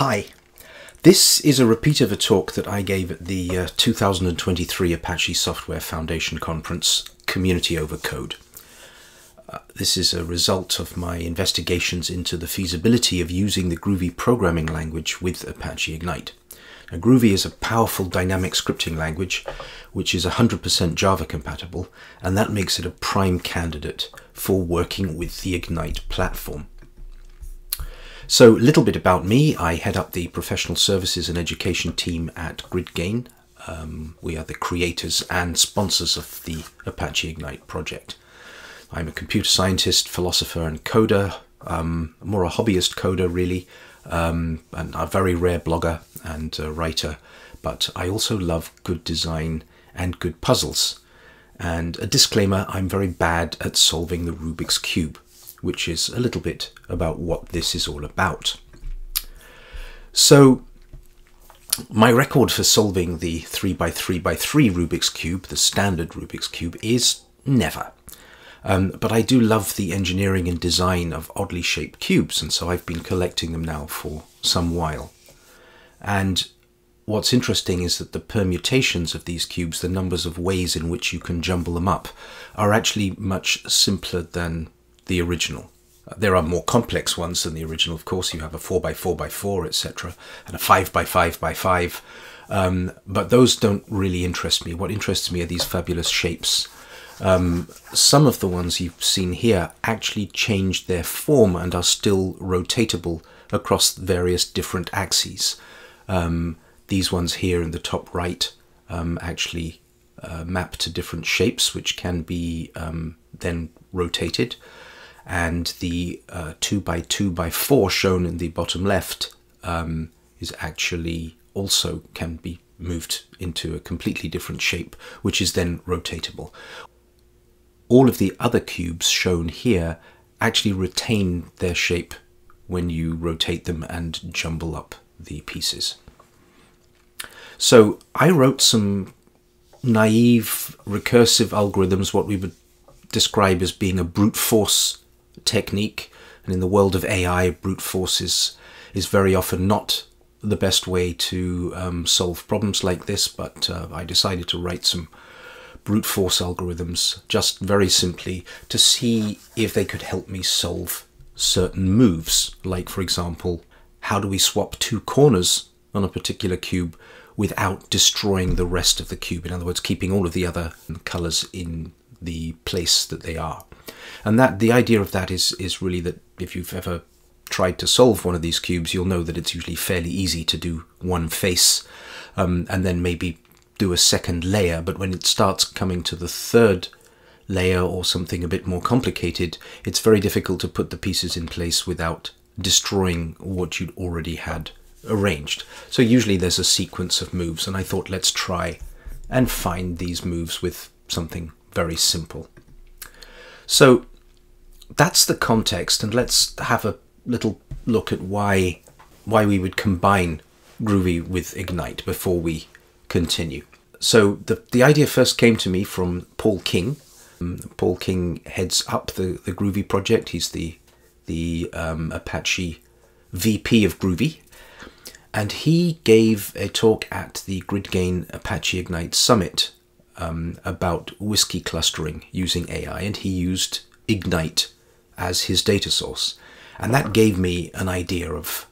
Hi, this is a repeat of a talk that I gave at the 2023 Apache Software Foundation Conference, Community Over Code. This is a result of my investigations into the feasibility of using the Groovy programming language with Apache Ignite. Now, Groovy is a powerful dynamic scripting language which is 100% Java compatible, and that makes it a prime candidate for working with the Ignite platform. So, a little bit about me. I head up the professional services and education team at GridGain. We are the creators and sponsors of the Apache Ignite project. I'm a computer scientist, philosopher and coder, more a hobbyist coder really, and a very rare blogger and writer, but I also love good design and good puzzles. And a disclaimer, I'm very bad at solving the Rubiks Cube, which is a little bit about what this is all about. So, my record for solving the 3x3x3 Rubik's Cube, the standard Rubik's Cube, is never. But I do love the engineering and design of oddly shaped cubes, and so I've been collecting them now for some while. And what's interesting is that the permutations of these cubes, the numbers of ways in which you can jumble them up, are actually much simpler than the original. There are more complex ones than the original, of course. You have a 4x4x4, etc., and a 5x5x5, but those don't really interest me. What interests me are these fabulous shapes. Some of the ones you've seen here actually changed their form and are still rotatable across various different axes. These ones here in the top right actually map to different shapes which can be then rotated. And the 2x2x4 shown in the bottom left is actually also can be moved into a completely different shape, which is then rotatable. All of the other cubes shown here actually retain their shape when you rotate them and jumble up the pieces. So I wrote some naive recursive algorithms, what we would describe as being a brute force technique, and in the world of AI, brute force is very often not the best way to solve problems like this, but I decided to write some brute force algorithms just very simply to see if they could help me solve certain moves, like for example, how do we swap two corners on a particular cube without destroying the rest of the cube, in other words keeping all of the other colors in the place that they are. And that the idea of that is really that if you've ever tried to solve one of these cubes, you'll know that it's usually fairly easy to do one face and then maybe do a second layer, but when it starts coming to the third layer or something a bit more complicated, it's very difficult to put the pieces in place without destroying what you'd already had arranged. So usually there's a sequence of moves, and I thought let's try and find these moves with something very simple. So that's the context, and let's have a little look at why we would combine Groovy with Ignite before we continue. So the idea first came to me from Paul King. Paul King heads up the Groovy project. He's the Apache VP of Groovy, and he gave a talk at the GridGain Apache Ignite Summit about whiskey clustering using AI, and he used Ignite as his data source. And that gave me an idea of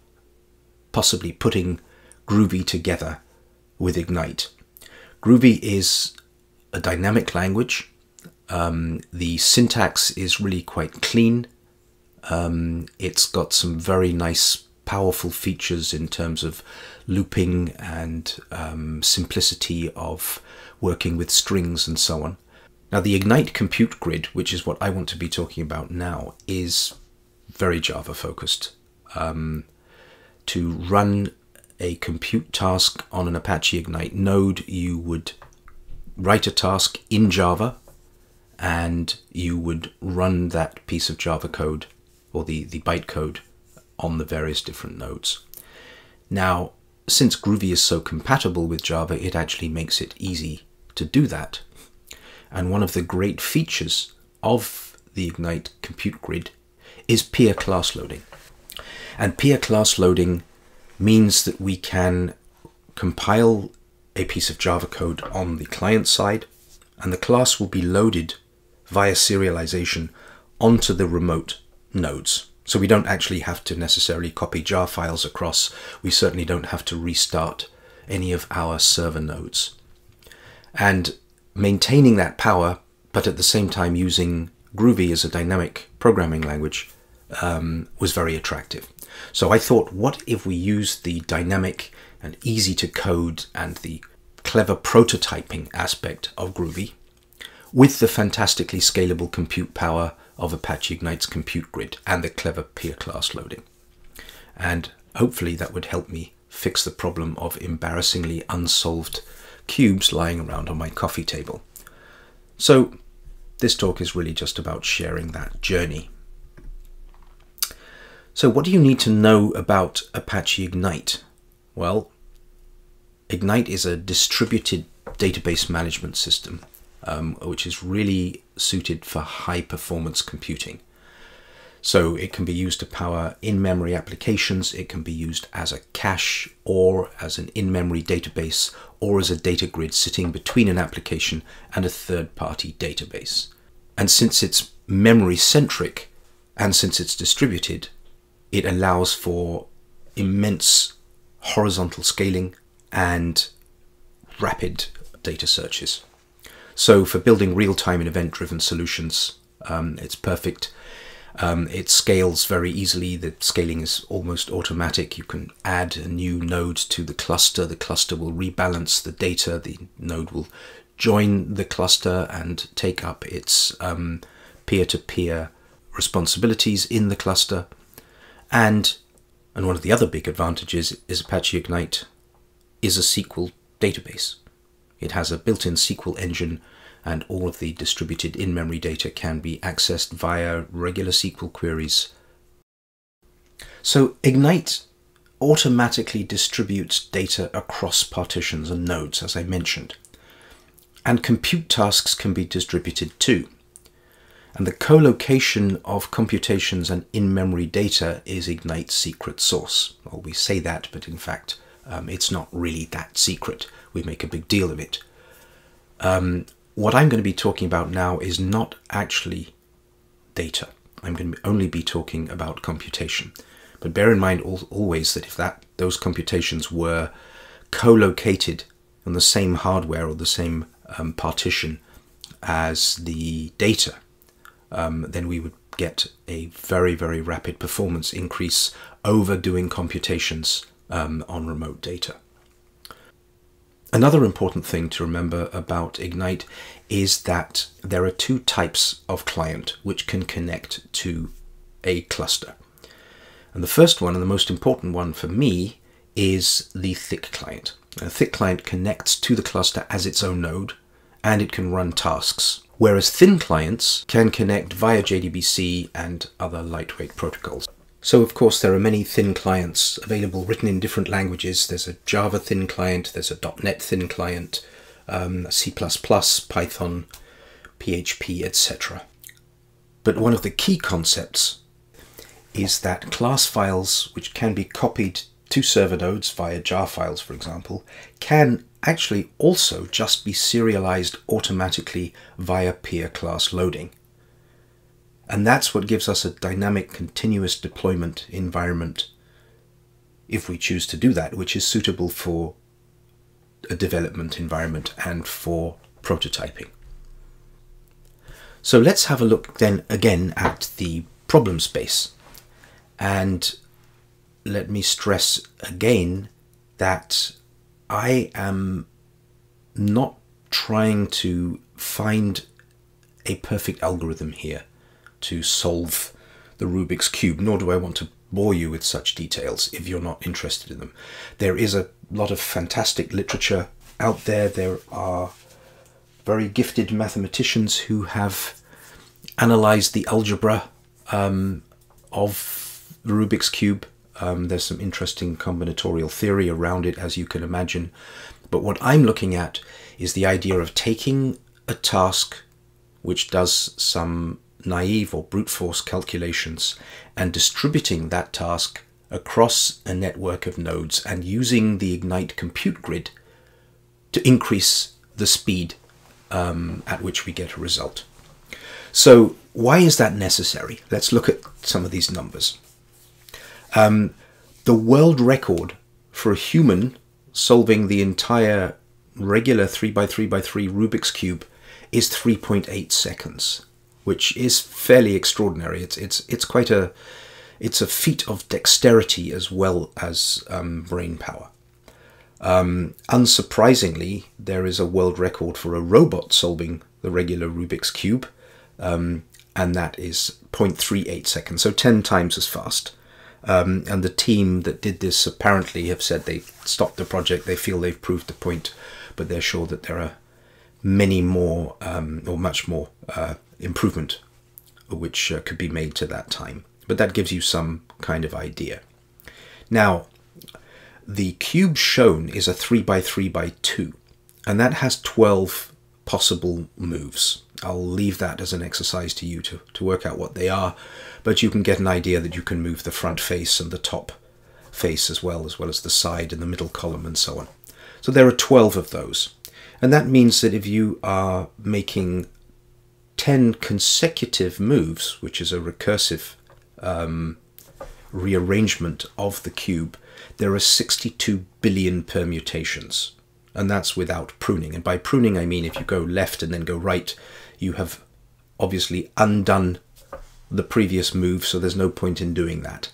possibly putting Groovy together with Ignite. Groovy is a dynamic language. The syntax is really quite clean. It's got some very nice, powerful features in terms of looping and simplicity of working with strings and so on. Now, the Ignite compute grid, which is what I want to be talking about now, is very Java focused. To run a compute task on an Apache Ignite node, you would write a task in Java and you would run that piece of Java code or the bytecode on the various different nodes. Now, since Groovy is so compatible with Java, it actually makes it easy to do that. And one of the great features of the Ignite compute grid is peer class loading. And peer class loading means that we can compile a piece of Java code on the client side, and the class will be loaded via serialization onto the remote nodes. So we don't actually have to necessarily copy jar files across. We certainly don't have to restart any of our server nodes. And maintaining that power, but at the same time using Groovy as a dynamic programming language, was very attractive. So I thought, what if we use the dynamic and easy to code and the clever prototyping aspect of Groovy with the fantastically scalable compute power of Apache Ignite's compute grid and the clever peer class loading. And hopefully that would help me fix the problem of embarrassingly unsolved cubes lying around on my coffee table. So this talk is really just about sharing that journey. So what do you need to know about Apache Ignite? Well, Ignite is a distributed database management system, which is really suited for high performance computing. So it can be used to power in-memory applications, it can be used as a cache or as an in-memory database or as a data grid sitting between an application and a third-party database. And since it's memory-centric and since it's distributed, it allows for immense horizontal scaling and rapid data searches. So for building real-time and event-driven solutions, it's perfect. It scales very easily. The scaling is almost automatic. You can add a new node to the cluster will rebalance the data, the node will join the cluster and take up its peer-to-peer responsibilities in the cluster. And one of the other big advantages is Apache Ignite is a SQL database. It has a built-in SQL engine, and all of the distributed in-memory data can be accessed via regular SQL queries. So Ignite automatically distributes data across partitions and nodes, as I mentioned. And compute tasks can be distributed too. And the co-location of computations and in-memory data is Ignite's secret sauce. Well, we say that, but in fact, it's not really that secret. We make a big deal of it. What I'm going to be talking about now is not actually data. I'm going to only be talking about computation. But bear in mind always that if those computations were co-located on the same hardware or the same partition as the data, then we would get a very, very rapid performance increase over doing computations on remote data. Another important thing to remember about Ignite is that there are two types of client which can connect to a cluster. And the first one, and the most important one for me, is the thick client. A thick client connects to the cluster as its own node, and it can run tasks, whereas thin clients can connect via JDBC and other lightweight protocols. So of course there are many thin clients available written in different languages. There's a Java thin client, there's a .NET thin client, C++, Python, PHP, etc. But one of the key concepts is that class files, which can be copied to server nodes via jar files, for example, can actually also just be serialized automatically via peer class loading. And that's what gives us a dynamic continuous deployment environment, if we choose to do that, which is suitable for a development environment and for prototyping. So let's have a look then again at the problem space. And let me stress again that I am not trying to find a perfect algorithm here to solve the Rubik's Cube, nor do I want to bore you with such details if you're not interested in them. There is a lot of fantastic literature out there. There are very gifted mathematicians who have analyzed the algebra of the Rubik's Cube. There's some interesting combinatorial theory around it, as you can imagine. But what I'm looking at is the idea of taking a task which does some naive or brute force calculations and distributing that task across a network of nodes and using the Ignite compute grid to increase the speed at which we get a result. So why is that necessary? Let's look at some of these numbers. The world record for a human solving the entire regular 3x3x3 Rubik's Cube is 3.8 seconds, which is fairly extraordinary. It's quite a feat of dexterity as well as brain power. Unsurprisingly, there is a world record for a robot solving the regular Rubik's Cube, and that is 0.38 seconds, so 10 times as fast. And the team that did this apparently have said they stopped the project. They feel they've proved the point, but they're sure that there are many more, or much more, improvement which could be made to that time. But that gives you some kind of idea. Now, the cube shown is a 3x3x2, and that has 12 possible moves. I'll leave that as an exercise to you to work out what they are, but you can get an idea that you can move the front face and the top face as well as the side and the middle column and so on. So there are 12 of those. And that means that if you are making 10 consecutive moves, which is a recursive rearrangement of the cube, there are 62 billion permutations. And that's without pruning. And by pruning, I mean if you go left and then go right, you have obviously undone the previous move, so there's no point in doing that.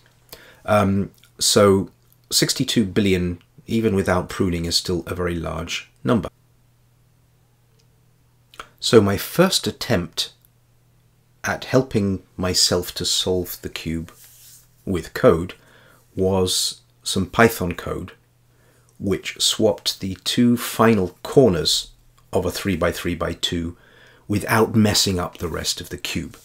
So 62 billion, even without pruning, is still a very large number. So my first attempt at helping myself to solve the cube with code was some Python code which swapped the two final corners of a 3x3x2 without messing up the rest of the cube.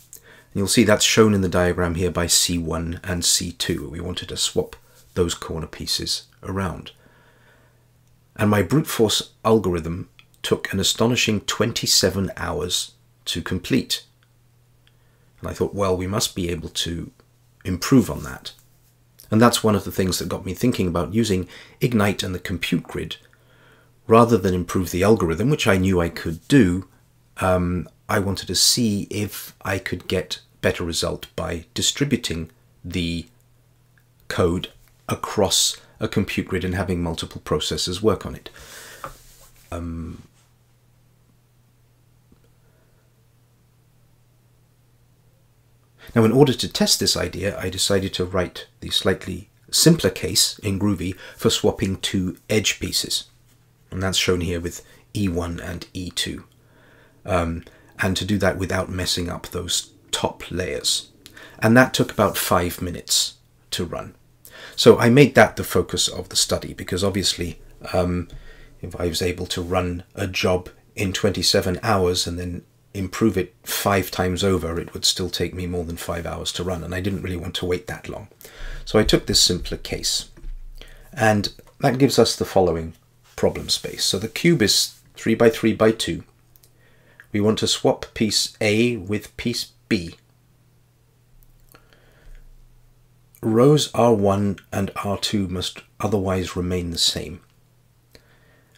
And you'll see that's shown in the diagram here by C1 and C2. We wanted to swap those corner pieces around. And my brute force algorithm took an astonishing 27 hours to complete. And I thought, well, we must be able to improve on that. And that's one of the things that got me thinking about using Ignite and the compute grid. Rather than improve the algorithm, which I knew I could do, I wanted to see if I could get better result by distributing the code across a compute grid and having multiple processors work on it. Now, in order to test this idea, I decided to write the slightly simpler case in Groovy for swapping two edge pieces. And that's shown here with E1 and E2. And to do that without messing up those top layers. And that took about 5 minutes to run. So I made that the focus of the study, because obviously if I was able to run a job in 27 hours and then improve it 5 times over, it would still take me more than 5 hours to run, and I didn't really want to wait that long. So I took this simpler case, and that gives us the following problem space. So the cube is 3x3x2. We want to swap piece A with piece B. Rows R1 and R2 must otherwise remain the same.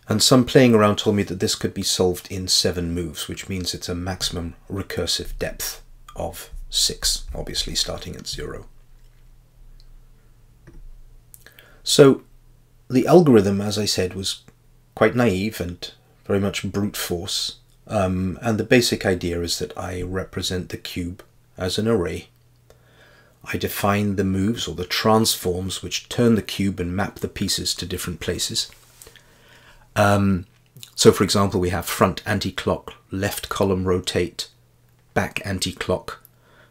And some playing around told me that this could be solved in 7 moves, which means it's a maximum recursive depth of 6, obviously starting at 0. So the algorithm, as I said, was quite naive and very much brute force. And the basic idea is that I represent the cube as an array. I define the moves or the transforms which turn the cube and map the pieces to different places. So for example, we have front anti-clock, left column rotate, back anti-clock.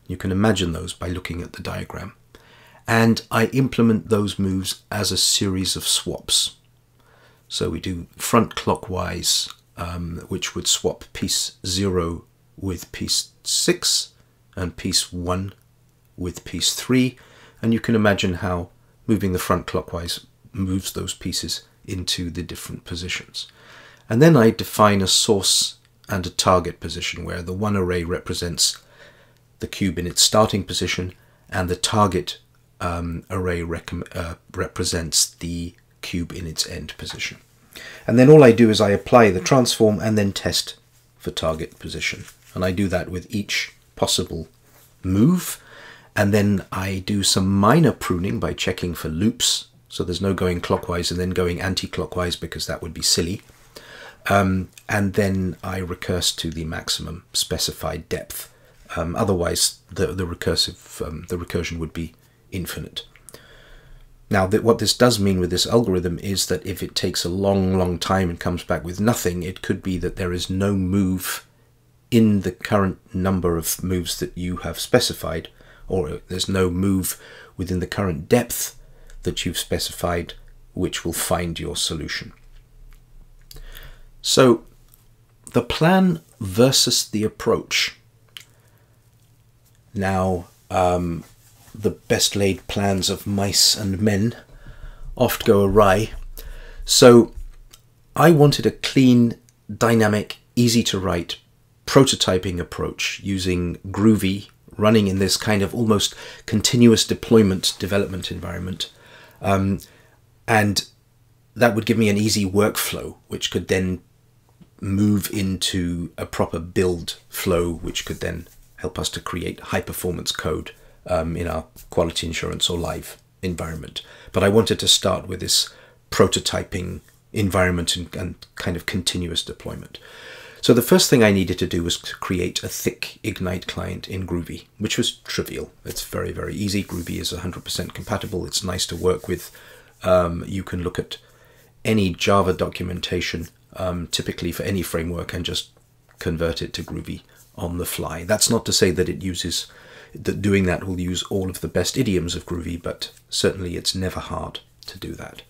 You can imagine those by looking at the diagram. And I implement those moves as a series of swaps. So we do front clockwise, which would swap piece 0 with piece 6 and piece 1 with piece 3. And you can imagine how moving the front clockwise moves those pieces into the different positions. And then I define a source and a target position, where the one array represents the cube in its starting position and the target array represents the cube in its end position. And then all I do is I apply the transform and then test for target position. And I do that with each possible move. And then I do some minor pruning by checking for loops. So there's no going clockwise and then going anti-clockwise, because that would be silly. And then I recurse to the maximum specified depth. Otherwise, the recursion would be infinite. Now, what this does mean with this algorithm is that if it takes a long time and comes back with nothing, it could be that there is no move in the current number of moves that you have specified, or there's no move within the current depth that you've specified, which will find your solution. So the plan versus the approach. Now, the best laid plans of mice and men oft go awry. So I wanted a clean, dynamic, easy to write prototyping approach using Groovy, running in this kind of almost continuous deployment development environment. And that would give me an easy workflow, which could then move into a proper build flow, which could then help us to create high performance code in our quality assurance or live environment. But I wanted to start with this prototyping environment and kind of continuous deployment. So the first thing I needed to do was to create a thick Ignite client in Groovy, which was trivial. It's very, very easy. Groovy is 100% compatible. It's nice to work with. You can look at any Java documentation, typically for any framework, and just convert it to Groovy on the fly. That's not to say that doing that will use all of the best idioms of Groovy, but certainly it's never hard to do that.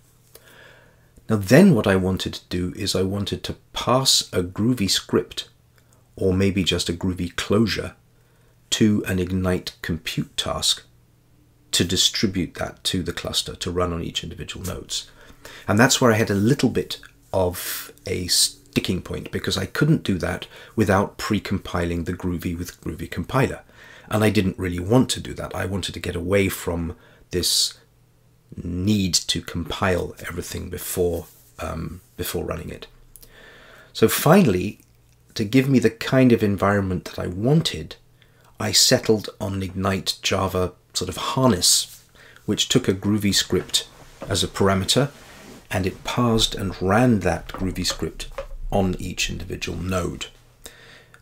Now then what I wanted to do is I wanted to pass a Groovy script, or maybe just a Groovy closure, to an Ignite compute task to distribute that to the cluster to run on each individual nodes. And that's where I had a little bit of a sticking point, because I couldn't do that without pre-compiling the Groovy with Groovy compiler. And I didn't really want to do that. I wanted to get away from this need to compile everything before running it. So finally, to give me the kind of environment that I wanted, I settled on Ignite Java sort of harness, which took a Groovy script as a parameter, and it parsed and ran that Groovy script on each individual node.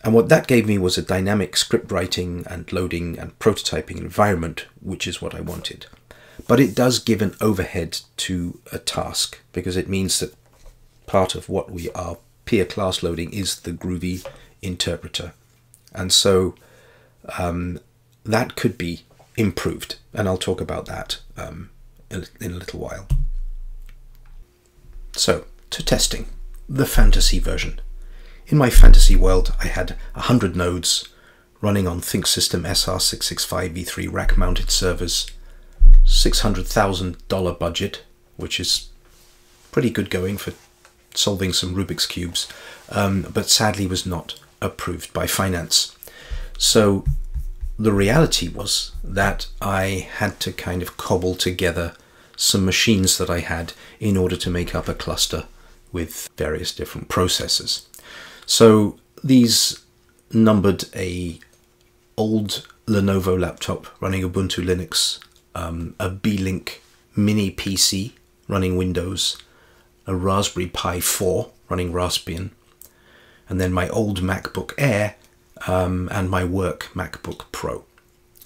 And what that gave me was a dynamic script writing and loading and prototyping environment, which is what I wanted. But it does give an overhead to a task, because it means that part of what we are peer class loading is the Groovy interpreter. And so that could be improved, and I'll talk about that in a little while. So, to testing, the fantasy version. In my fantasy world, I had 100 nodes running on ThinkSystem SR665 v3 rack-mounted servers, $600,000 budget, which is pretty good going for solving some Rubiks Cubes, but sadly was not approved by finance. So the reality was that I had to kind of cobble together some machines that I had in order to make up a cluster with various different processors. So these numbered a old Lenovo laptop running Ubuntu Linux, a B-Link mini PC running Windows, a Raspberry Pi 4 running Raspbian, and then my old MacBook Air and my work MacBook Pro.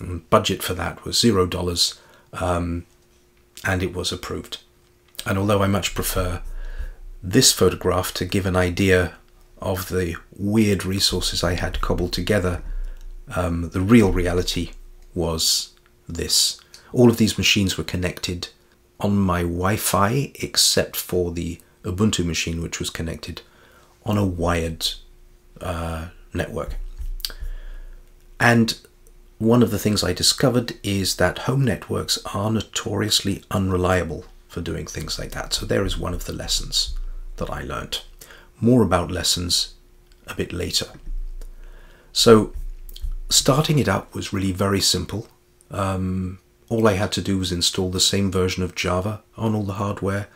And budget for that was $0, and it was approved. And although I much prefer this photograph to give an idea of the weird resources I had cobbled together, the real reality was this. All of these machines were connected on my Wi-Fi, except for the Ubuntu machine, which was connected on a wired network. And one of the things I discovered is that home networks are notoriously unreliable for doing things like that. So there is one of the lessons that I learned. More about lessons a bit later. So starting it up was really very simple. all I had to do was install the same version of Java on all the hardware.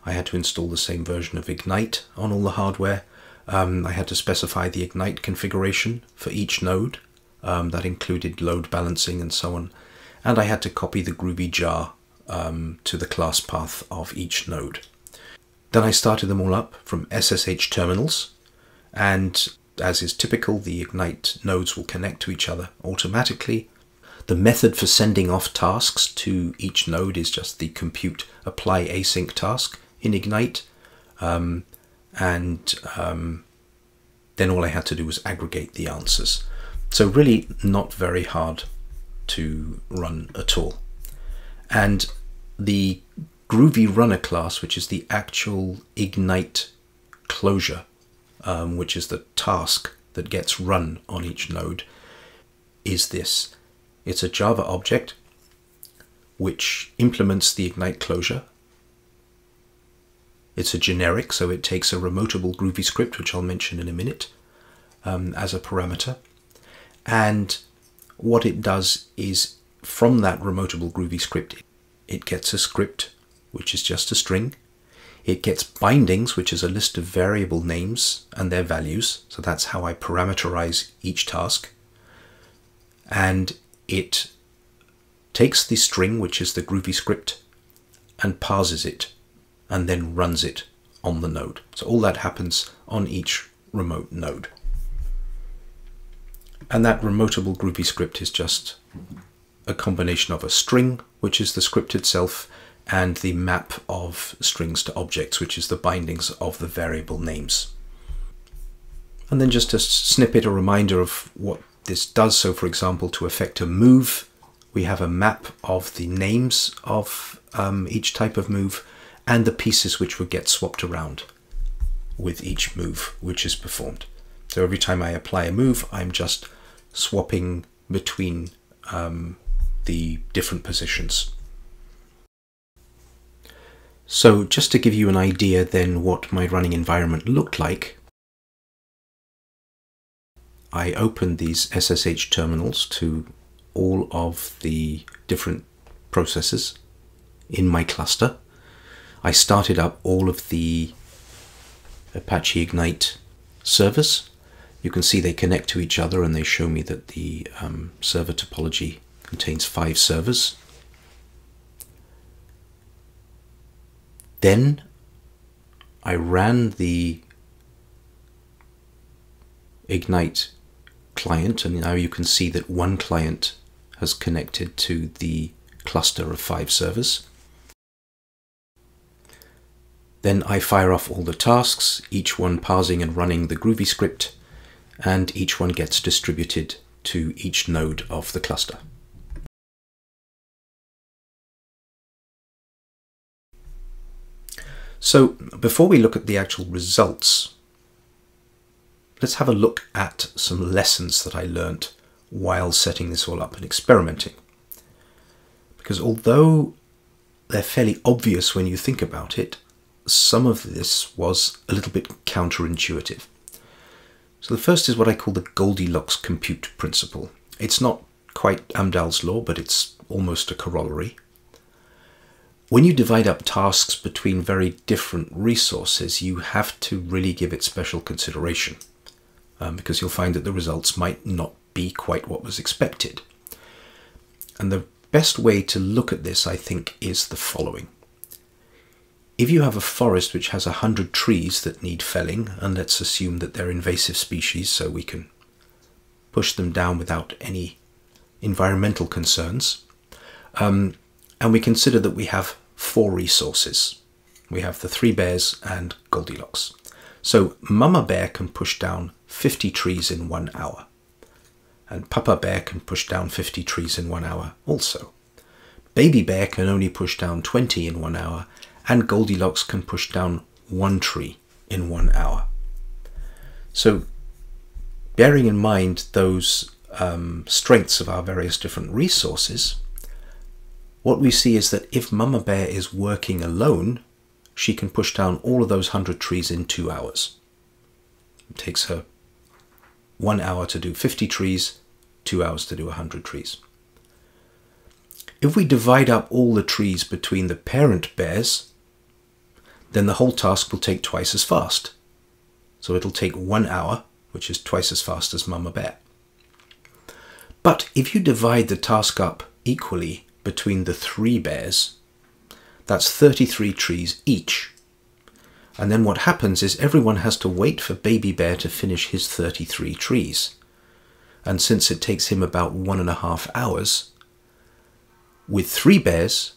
I had to install the same version of Ignite on all the hardware. I had to specify the Ignite configuration for each node. That included load balancing and so on. And I had to copy the Groovy jar to the class path of each node. Then I started them all up from SSH terminals, and as is typical, the Ignite nodes will connect to each other automatically. The method for sending off tasks to each node is just the compute apply async task in Ignite. Then all I had to do was aggregate the answers. So really not very hard to run at all. And the Groovy Runner class, which is the actual Ignite closure, which is the task that gets run on each node, is this. It's a Java object which implements the Ignite closure. It's a generic, so it takes a remotable Groovy script, which I'll mention in a minute, as a parameter. And what it does is, from that remotable Groovy script, it gets a script, which is just a string. It gets bindings, which is a list of variable names and their values. So that's how I parameterize each task. And it takes the string, which is the Groovy script, and parses it, and then runs it on the node. So all that happens on each remote node. And that remotable Groovy script is just a combination of a string, which is the script itself, and the map of strings to objects, which is the bindings of the variable names. And then just a snippet, a reminder of what this does. So for example, to effect a move, we have a map of the names of each type of move and the pieces which would get swapped around with each move which is performed. So every time I apply a move, I'm just swapping between the different positions. So just to give you an idea then what my running environment looked like, I opened these SSH terminals to all of the different processes in my cluster. I started up all of the Apache Ignite servers. You can see they connect to each other, and they show me that the server topology contains 5 servers. Then I ran the Ignite client, and now you can see that one client has connected to the cluster of 5 servers. Then I fire off all the tasks, each one parsing and running the Groovy script, and each one gets distributed to each node of the cluster. So before we look at the actual results, let's have a look at some lessons that I learnt while setting this all up and experimenting. Because although they're fairly obvious when you think about it, some of this was a little bit counterintuitive. So the first is what I call the Goldilocks compute principle. It's not quite Amdahl's law, but it's almost a corollary. When you divide up tasks between very different resources, you have to really give it special consideration, because you'll find that the results might not be quite what was expected. And the best way to look at this, I think, is the following. If you have a forest which has 100 trees that need felling, and let's assume that they're invasive species so we can push them down without any environmental concerns, and we consider that we have 4 resources. We have the 3 bears and Goldilocks. So Mama Bear can push down 50 trees in 1 hour, and Papa Bear can push down 50 trees in 1 hour also. Baby Bear can only push down 20 in 1 hour, and Goldilocks can push down 1 tree in 1 hour. So bearing in mind those strengths of our various different resources, what we see is that if Mama Bear is working alone, she can push down all of those 100 trees in 2 hours. It takes her 1 hour to do 50 trees, 2 hours to do 100 trees. If we divide up all the trees between the parent bears, then the whole task will take twice as fast. So it'll take 1 hour, which is twice as fast as Mama Bear. But if you divide the task up equally between the 3 bears, that's 33 trees each. And then what happens is everyone has to wait for Baby Bear to finish his 33 trees. And since it takes him about 1.5 hours, with 3 bears,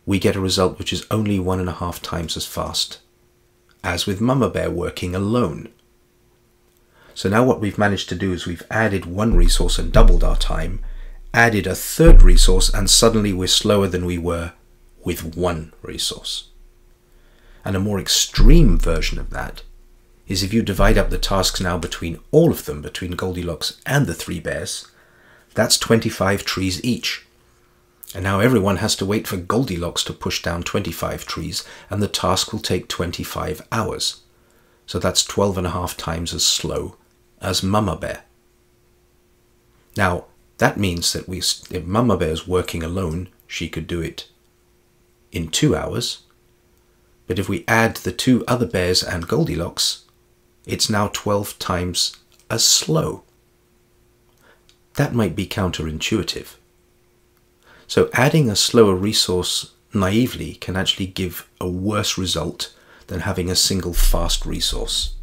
we get a result which is only 1.5 times as fast as with Mama Bear working alone. So now what we've managed to do is we've added 1 resource and doubled our time, added a 3rd resource, and suddenly we're slower than we were with 1 resource. And a more extreme version of that is if you divide up the tasks now between all of them, between Goldilocks and the 3 bears, that's 25 trees each. And now everyone has to wait for Goldilocks to push down 25 trees, and the task will take 25 hours. So that's 12.5 times as slow as Mama Bear. Now, that means that if Mama Bear's working alone, she could do it in 2 hours. But if we add the 2 other bears and Goldilocks, it's now 12 times as slow. That might be counterintuitive. So adding a slower resource naively can actually give a worse result than having a single fast resource.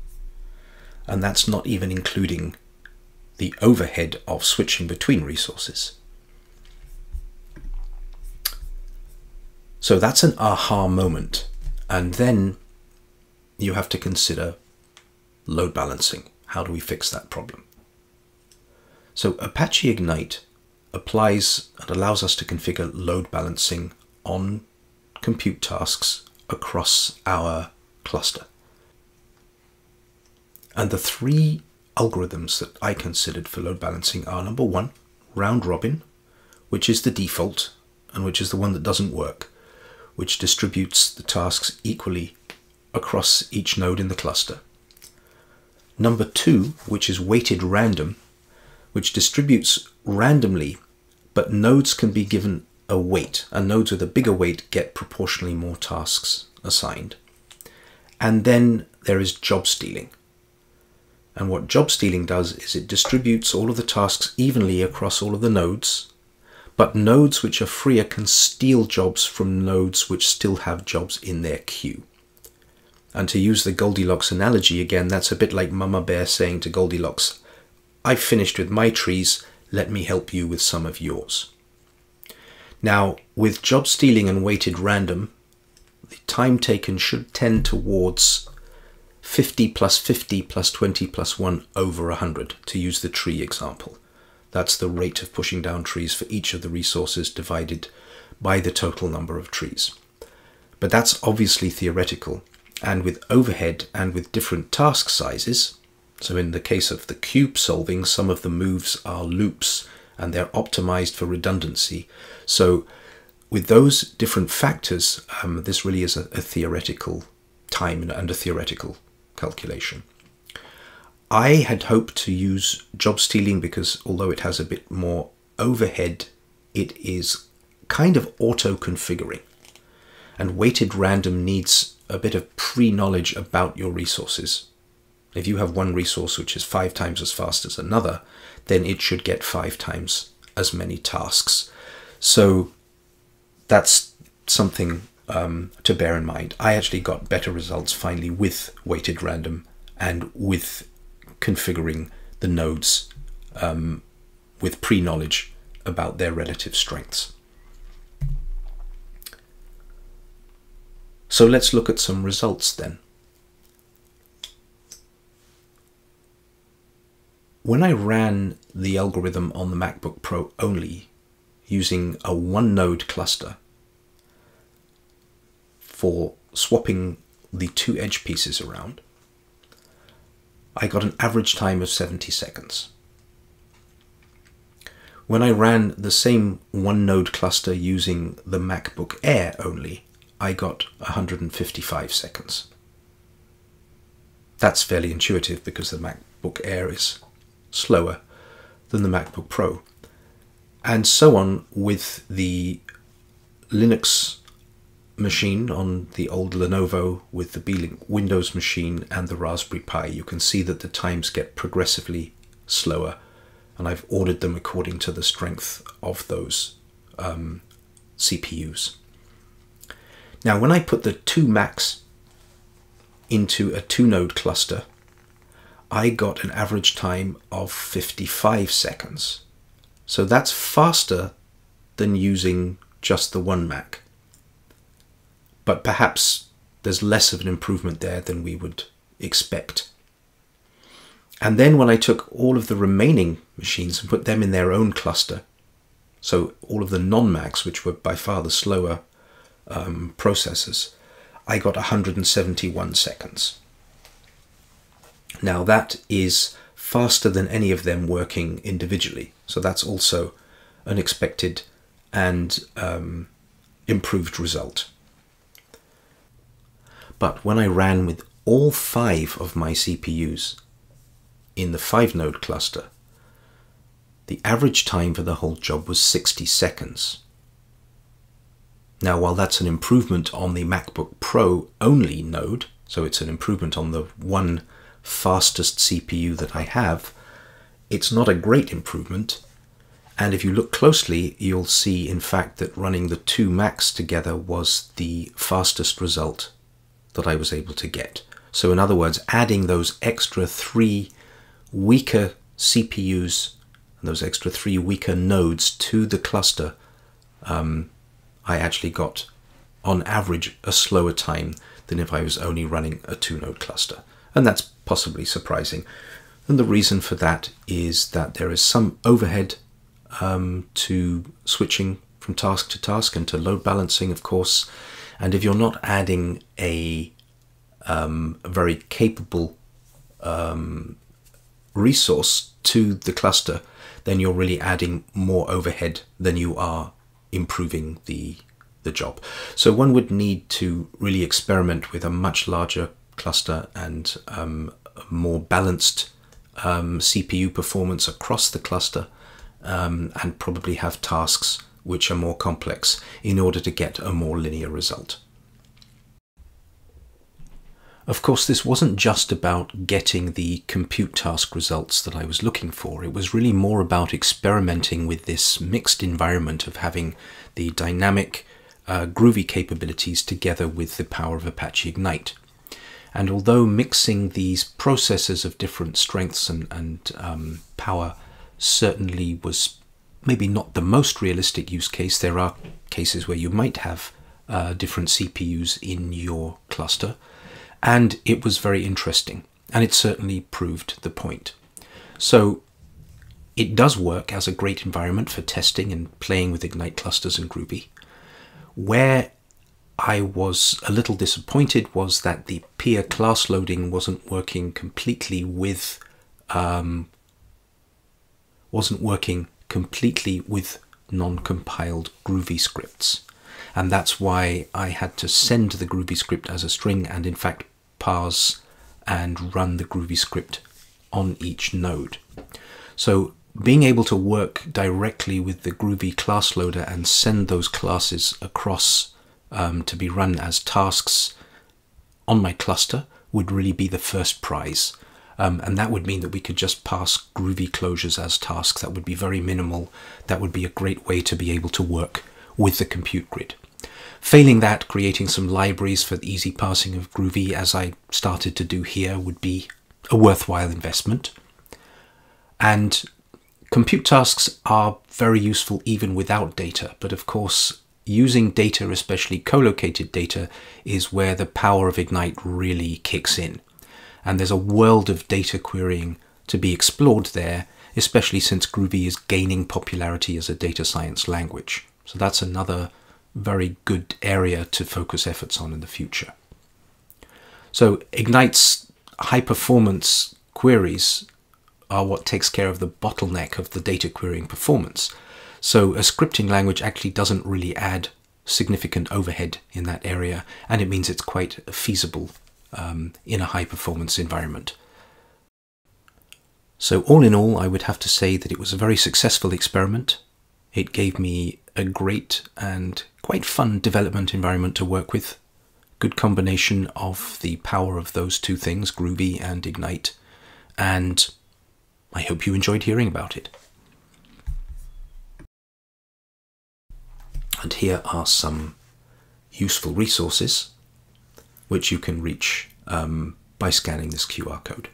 And that's not even including the overhead of switching between resources. So that's an aha moment. And then you have to consider load balancing. How do we fix that problem? So Apache Ignite applies and allows us to configure load balancing on compute tasks across our cluster. And the 3 algorithms that I considered for load balancing are: number 1, round robin, which is the default and which is the one that doesn't work, which distributes the tasks equally across each node in the cluster. Number 2, which is weighted random, which distributes randomly, but nodes can be given a weight, and nodes with a bigger weight get proportionally more tasks assigned. And then there is job stealing. And what job stealing does is it distributes all of the tasks evenly across all of the nodes, but nodes which are freer can steal jobs from nodes which still have jobs in their queue. And to use the Goldilocks analogy again, that's a bit like Mama Bear saying to Goldilocks, "I've finished with my trees, let me help you with some of yours." Now, with job stealing and weighted random, the time taken should tend towards 50 plus 50 plus 20 plus 1 over 100, to use the tree example. That's the rate of pushing down trees for each of the resources divided by the total number of trees. But that's obviously theoretical, and with overhead and with different task sizes, so in the case of the cube solving, some of the moves are loops and they're optimized for redundancy. So with those different factors, this really is a theoretical time and a theoretical calculation. I had hoped to use job stealing because although it has a bit more overhead, it is kind of auto-configuring. And weighted random needs a bit of pre-knowledge about your resources. If you have one resource which is 5 times as fast as another, then it should get 5 times as many tasks. So that's something to bear in mind. I actually got better results finally with weighted random and with configuring the nodes with pre-knowledge about their relative strengths. So let's look at some results then. When I ran the algorithm on the MacBook Pro only, using a 1-node cluster for swapping the 2 edge pieces around, I got an average time of 70 seconds. When I ran the same 1-node cluster using the MacBook Air only, I got 155 seconds. That's fairly intuitive because the MacBook Air is slower than the MacBook Pro. And so on with the Linux machine on the old Lenovo, with the Beelink Windows machine and the Raspberry Pi. You can see that the times get progressively slower, and I've ordered them according to the strength of those CPUs. Now, when I put the two Macs into a 2-node cluster, I got an average time of 55 seconds. So that's faster than using just the one Mac. But perhaps there's less of an improvement there than we would expect. And then when I took all of the remaining machines and put them in their own cluster, so all of the non-Macs, which were by far the slower processors, I got 171 seconds. Now that is faster than any of them working individually. So that's also an expected and improved result. But when I ran with all 5 of my CPUs in the 5-node cluster, the average time for the whole job was 60 seconds. Now, while that's an improvement on the MacBook Pro only node, so it's an improvement on the one fastest CPU that I have, it's not a great improvement. And if you look closely, you'll see, in fact, that running the 2 Macs together was the fastest result that I was able to get. So in other words, adding those extra 3 weaker CPUs and those extra 3 weaker nodes to the cluster, I actually got, on average, a slower time than if I was only running a 2-node cluster. And that's possibly surprising. And the reason for that is that there is some overhead to switching from task to task and to load balancing, of course. And if you're not adding a very capable resource to the cluster, then you're really adding more overhead than you are improving the job. So one would need to really experiment with a much larger cluster and more balanced CPU performance across the cluster, and probably have tasks which are more complex in order to get a more linear result. Of course, this wasn't just about getting the compute task results that I was looking for. It was really more about experimenting with this mixed environment of having the dynamic Groovy capabilities together with the power of Apache Ignite. And although mixing these processors of different strengths and power certainly was maybe not the most realistic use case, there are cases where you might have different CPUs in your cluster, and it was very interesting, and it certainly proved the point. So it does work as a great environment for testing and playing with Ignite clusters and Groovy. Where I was a little disappointed was that the peer class loading wasn't working completely with non-compiled Groovy scripts, and that's why I had to send the Groovy script as a string and in fact parse and run the Groovy script on each node. So being able to work directly with the Groovy class loader and send those classes across to be run as tasks on my cluster would really be the first prize. And that would mean that we could just pass Groovy closures as tasks. That would be very minimal. That would be a great way to be able to work with the compute grid. Failing that, creating some libraries for the easy parsing of Groovy, as I started to do here, would be a worthwhile investment. And compute tasks are very useful even without data, but of course using data, especially co-located data, is where the power of Ignite really kicks in. And there's a world of data querying to be explored there, especially since Groovy is gaining popularity as a data science language. So that's another very good area to focus efforts on in the future. So Ignite's high performance queries are what takes care of the bottleneck of the data querying performance. So a scripting language actually doesn't really add significant overhead in that area, and it means it's quite feasible in a high performance environment. So all in all, I would have to say that it was a very successful experiment. It gave me a great and quite fun development environment to work with. Good combination of the power of those two things, Groovy and Ignite, and I hope you enjoyed hearing about it. And here are some useful resources which you can reach by scanning this QR code.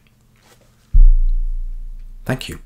Thank you.